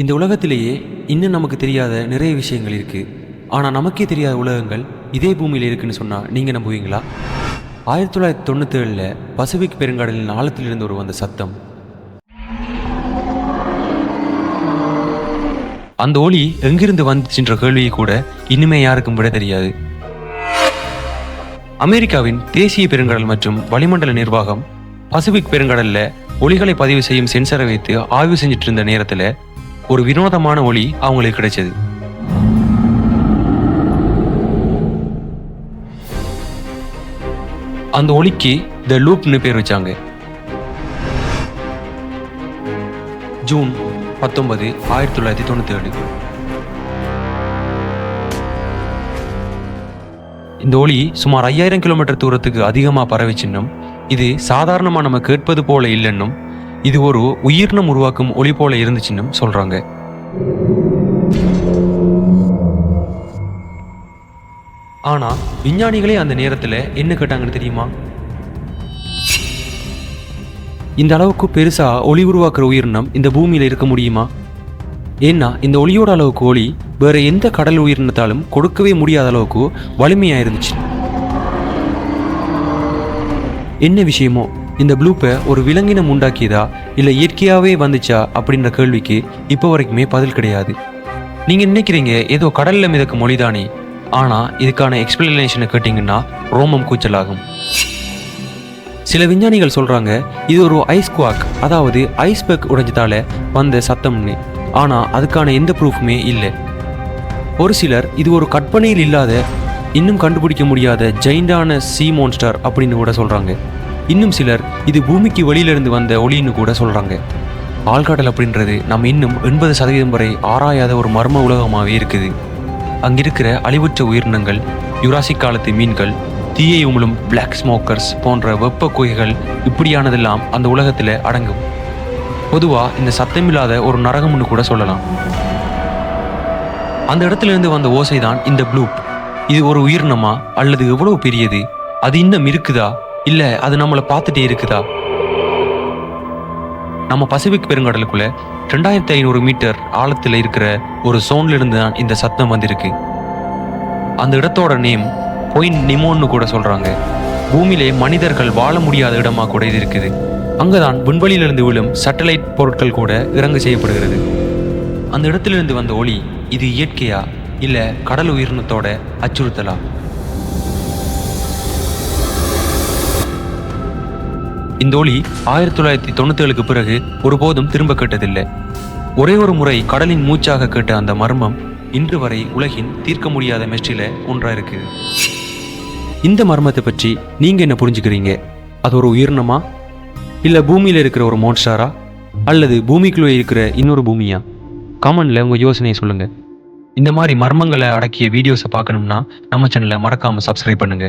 இந்த உலகத்திலேயே இன்னும் நமக்கு தெரியாத நிறைய விஷயங்கள் இருக்குது. ஆனால் நமக்கே தெரியாத உலகங்கள் இதே பூமியில் இருக்குன்னு சொன்னால் நீங்கள் நம்புவீங்களா? 1997 பசிபிக் பெருங்கடலின் ஆழத்திலிருந்து ஒரு வந்த சத்தம். அந்த ஒளி எங்கிருந்து வந்துச்சுன்ற கேள்வியை கூட இன்னுமே யாருக்கும் விட தெரியாது. அமெரிக்காவின் தேசிய பெருங்கடல் மற்றும் வளிமண்டல நிர்வாகம் பசிபிக் பெருங்கடல்ல ஒளிகளை பதிவு செய்யும் சென்சரை வைத்து ஆய்வு செஞ்சுட்டு இருந்த நேரத்தில் ஒரு வினோதமான ஒளி அவங்களுக்கு கிடைச்சது. அந்த ஒளிக்கு த லூப்னு பேர் வச்சாங்க. ஜூன் 19, 1997. இந்த ஒளி சுமார் 5000 கிலோமீட்டர் தூரத்துக்கு அதிகமாக பரவிச்சின்னும் இது சாதாரணமாக நம்ம கேட்பது போல இல்லைன்னும் இது ஒரு உயிரினம் உருவாக்கும் ஒளி போல இருந்துச்சுன்னும் சொல்றாங்க. ஆனா விஞ்ஞானிகளே அந்த நேரத்துல என்ன கேட்டாங்கன்னு தெரியுமா? இந்த அளவுக்கு பெருசா ஒளி உருவாக்குற உயிரினம் இந்த பூமியில இருக்க முடியுமா? ஏன்னா இந்த ஒளியோட அளவுக்கு ஒளி வேற எந்த கடல் உயிரினத்தாலும் கொடுக்கவே முடியாத அளவுக்கு வலிமையா இருந்துச்சு. என்ன விஷயமோ இந்த ப்ளூப்பை ஒரு விலங்கினம் உண்டாக்கியதா இல்லை இயற்கையாகவே வந்துச்சா அப்படின்ற கேள்விக்கு இப்போ வரைக்குமே பதில் கிடையாது. நீங்கள் நினைக்கிறீங்க ஏதோ கடலில் மிதக்கும் மொழிதானே, ஆனால் இதுக்கான எக்ஸ்பிளனேஷனை கேட்டிங்கன்னா ரோமம் கூச்சலாகும். சில விஞ்ஞானிகள் சொல்கிறாங்க இது ஒரு ஐஸ் குவாக், அதாவது ஐஸ்பெக் உடைஞ்சதால வந்த சத்தம்னு. ஆனால் அதுக்கான எந்த ப்ரூஃபுமே இல்லை. ஒரு சிலர் இது ஒரு கற்பனையில் இல்லாத இன்னும் கண்டுபிடிக்க முடியாத ஜெயிண்டான சீ மோன்ஸ்டர் அப்படின்னு கூட சொல்கிறாங்க. இன்னும் சிலர் இது பூமிக்கு வெளியிலிருந்து வந்த ஒளின்னு கூட சொல்கிறாங்க. ஆழ்கடல் அப்படின்றது நம்ம இன்னும் 80% வரை ஆராயாத ஒரு மர்ம உலகமாகவே இருக்குது. அங்கிருக்கிற அழிவுற்ற உயிரினங்கள், யுராசிக் காலத்து மீன்கள், தீயை உமிழும் பிளாக் ஸ்மோக்கர்ஸ் போன்ற வெப்ப குகைகள், இப்படியானதெல்லாம் அந்த உலகத்தில் அடங்கும். பொதுவாக இந்த சத்தமில்லாத ஒரு நரகம்னு கூட சொல்லலாம். அந்த இடத்துலேருந்து வந்த ஓசை தான் இந்த ப்ளூப். இது ஒரு உயிரினமா அல்லது எவ்வளவு பெரியது? அது இன்னும் இருக்குதா இல்லை அது நம்மளை பார்த்துட்டே இருக்குதா? நம்ம பசிபிக் பெருங்கடலுக்குள்ள 2500 மீட்டர் ஆழத்தில் இருக்கிற ஒரு சோன்ல இருந்து தான் இந்த சத்தம் வந்திருக்கு. அந்த இடத்தோட நேம் பொயின் நிமோன்னு கூட சொல்றாங்க. பூமியிலே மனிதர்கள் வாழ முடியாத இடமா கூட இது இருக்குது. அங்கதான் விண்வெளியிலிருந்து விழும் சேட்டலைட் பொருட்கள் கூட இறங்கு செய்யப்படுகிறது. அந்த இடத்திலிருந்து வந்த ஒளி இது இயற்கையா இல்ல கடல் உயிரினத்தோட அச்சுறுத்தலா? இந்த ஒளி 1997க்கு பிறகு ஒருபோதும் திரும்ப கேட்டதில்லை. ஒரே ஒரு முறை கடலின் மூச்சாக கேட்ட அந்த மர்மம் இன்று வரை உலகின் தீர்க்க முடியாத மிஸ்ட்ரியில ஒன்றா இருக்குது. இந்த மர்மத்தை பற்றி நீங்க என்ன புரிஞ்சுக்கிறீங்க? அது ஒரு உயிரினமா இல்ல பூமியில இருக்கிற ஒரு மோன்ஸ்டாரா அல்லது பூமிக்குள்ளே இருக்கிற இன்னொரு பூமியா? கமெண்ட்ல உங்க யோசனையை சொல்லுங்க. இந்த மாதிரி மர்மங்களை அடக்கிய வீடியோஸை பார்க்கணும்னா நம்ம சேனலை மறக்காம சப்ஸ்கிரைப் பண்ணுங்க.